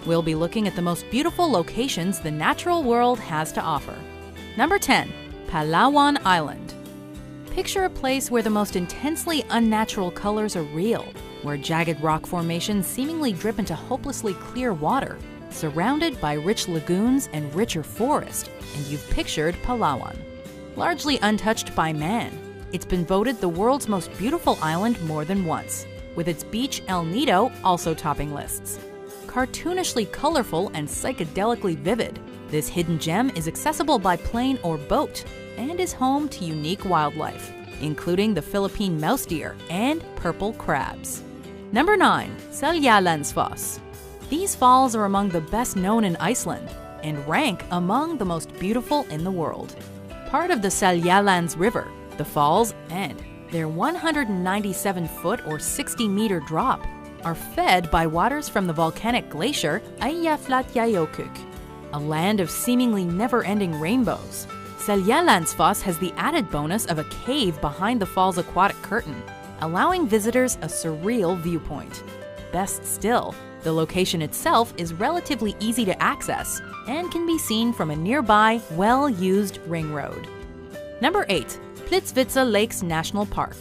we'll be looking at the most beautiful locations the natural world has to offer. Number 10. Palawan Island. Picture a place where the most intensely unnatural colors are real, where jagged rock formations seemingly drip into hopelessly clear water, surrounded by rich lagoons and richer forest, and you've pictured Palawan. Largely untouched by man, it's been voted the world's most beautiful island more than once, with its beach El Nido also topping lists. Cartoonishly colorful and psychedelically vivid, this hidden gem is accessible by plane or boat and is home to unique wildlife, including the Philippine mouse deer and purple crabs. Number 9. Seljalandsfoss. These falls are among the best known in Iceland and rank among the most beautiful in the world. Part of the Seljalands River, the falls and their 197-foot or 60-meter drop are fed by waters from the volcanic glacier Eyjafjallajökull, a land of seemingly never-ending rainbows. Seljalandsfoss has the added bonus of a cave behind the fall's aquatic curtain, allowing visitors a surreal viewpoint. Best still, the location itself is relatively easy to access and can be seen from a nearby, well-used ring road. Number 8. Plitvice Lakes National Park.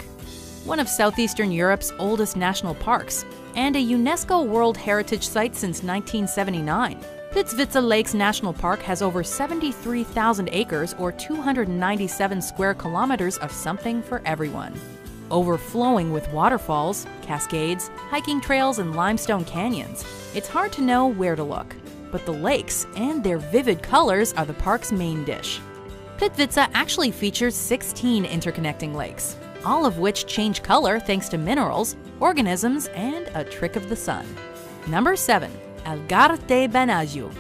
One of southeastern Europe's oldest national parks and a UNESCO World Heritage Site since 1979. Plitvice Lakes National Park has over 73,000 acres or 297 square kilometers of something for everyone. Overflowing with waterfalls, cascades, hiking trails, and limestone canyons, it's hard to know where to look. But the lakes and their vivid colors are the park's main dish. Plitvice actually features 16 interconnecting lakes, all of which change color thanks to minerals, organisms, and a trick of the sun. Number 7. Algarve de Benajo.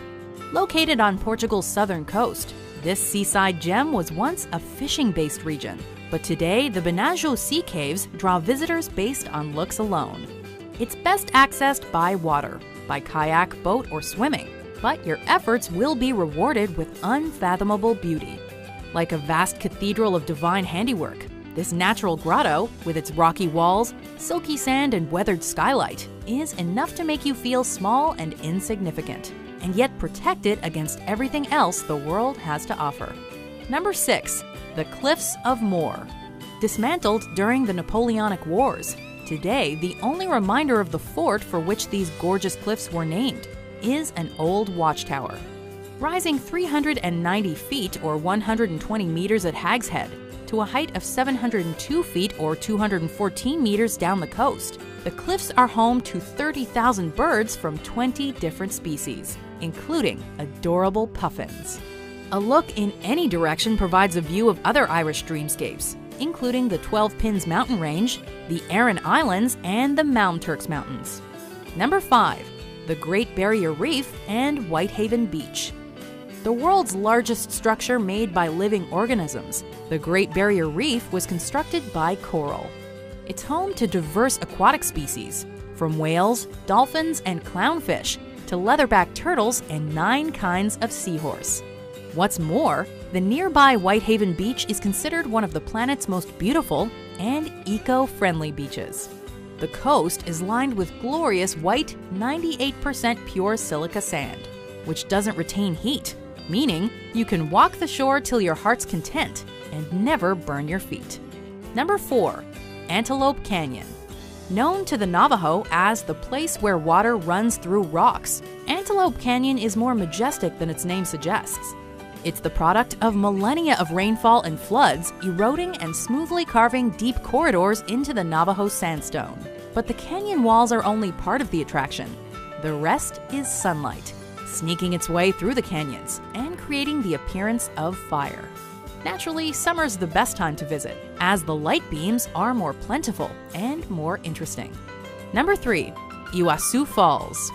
Located on Portugal's southern coast, this seaside gem was once a fishing-based region, but today the Benajo Sea Caves draw visitors based on looks alone. It's best accessed by water, by kayak, boat, or swimming, but your efforts will be rewarded with unfathomable beauty. Like a vast cathedral of divine handiwork, this natural grotto, with its rocky walls, silky sand, and weathered skylight, is enough to make you feel small and insignificant, and yet protected against everything else the world has to offer. Number 6. The Cliffs of Moher. Dismantled during the Napoleonic Wars, today the only reminder of the fort for which these gorgeous cliffs were named is an old watchtower. Rising 390 feet or 120 meters at Hag's Head, to a height of 702 feet or 214 meters down the coast, the cliffs are home to 30,000 birds from 20 different species, including adorable puffins. A look in any direction provides a view of other Irish dreamscapes, including the 12 Pins mountain range, the Aran Islands, and the Malmturks Mountains. Number 5. The Great Barrier Reef and Whitehaven Beach. The world's largest structure made by living organisms, the Great Barrier Reef was constructed by coral. It's home to diverse aquatic species, from whales, dolphins, and clownfish to leatherback turtles and 9 kinds of seahorse. What's more, the nearby Whitehaven Beach is considered one of the planet's most beautiful and eco-friendly beaches. The coast is lined with glorious white, 98% pure silica sand, which doesn't retain heat, meaning you can walk the shore till your heart's content and never burn your feet. Number 4. Antelope Canyon. Known to the Navajo as the place where water runs through rocks, Antelope Canyon is more majestic than its name suggests. It's the product of millennia of rainfall and floods eroding and smoothly carving deep corridors into the Navajo sandstone. But the canyon walls are only part of the attraction. The rest is sunlight, sneaking its way through the canyons and creating the appearance of fire. Naturally, summer's the best time to visit, as the light beams are more plentiful and more interesting. Number 3. Iguazu Falls.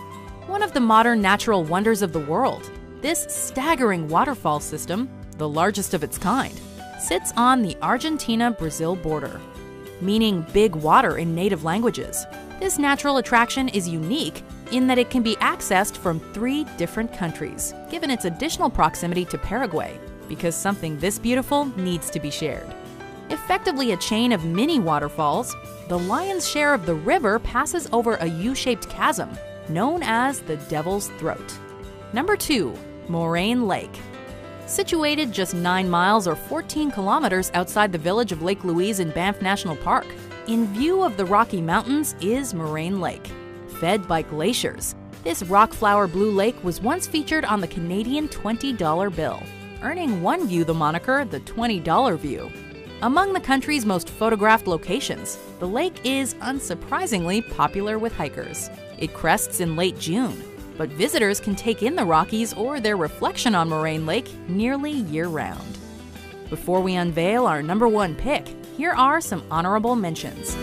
One of the modern natural wonders of the world, this staggering waterfall system, the largest of its kind, sits on the Argentina-Brazil border, meaning big water in native languages. This natural attraction is unique in that it can be accessed from 3 different countries, given its additional proximity to Paraguay, because something this beautiful needs to be shared. Effectively a chain of mini waterfalls, the lion's share of the river passes over a U-shaped chasm, known as the Devil's Throat. Number 2. Moraine Lake. Situated just 9 miles or 14 kilometers outside the village of Lake Louise in Banff National Park, in view of the Rocky Mountains is Moraine Lake. Fed by glaciers, this rock-flower blue lake was once featured on the Canadian $20 bill, earning one view the moniker the $20 view. Among the country's most photographed locations, the lake is unsurprisingly popular with hikers. It crests in late June, but visitors can take in the Rockies or their reflection on Moraine Lake nearly year-round. Before we unveil our number 1 pick, here are some honorable mentions.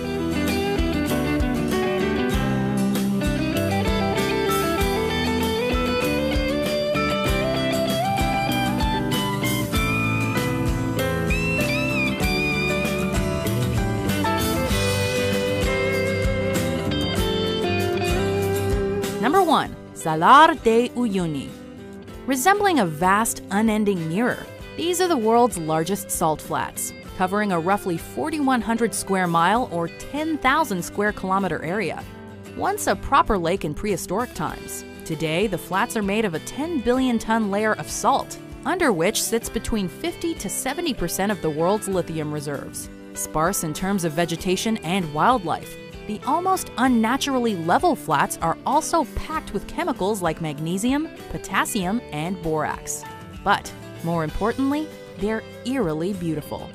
Number 1. Salar de Uyuni. Resembling a vast, unending mirror, these are the world's largest salt flats, covering a roughly 4,100 square mile or 10,000 square kilometer area. Once a proper lake in prehistoric times, today the flats are made of a 10 billion ton layer of salt, under which sits between 50 to 70% of the world's lithium reserves. Sparse in terms of vegetation and wildlife, the almost unnaturally level flats are also packed with chemicals like magnesium, potassium, and borax. But more importantly, they're eerily beautiful.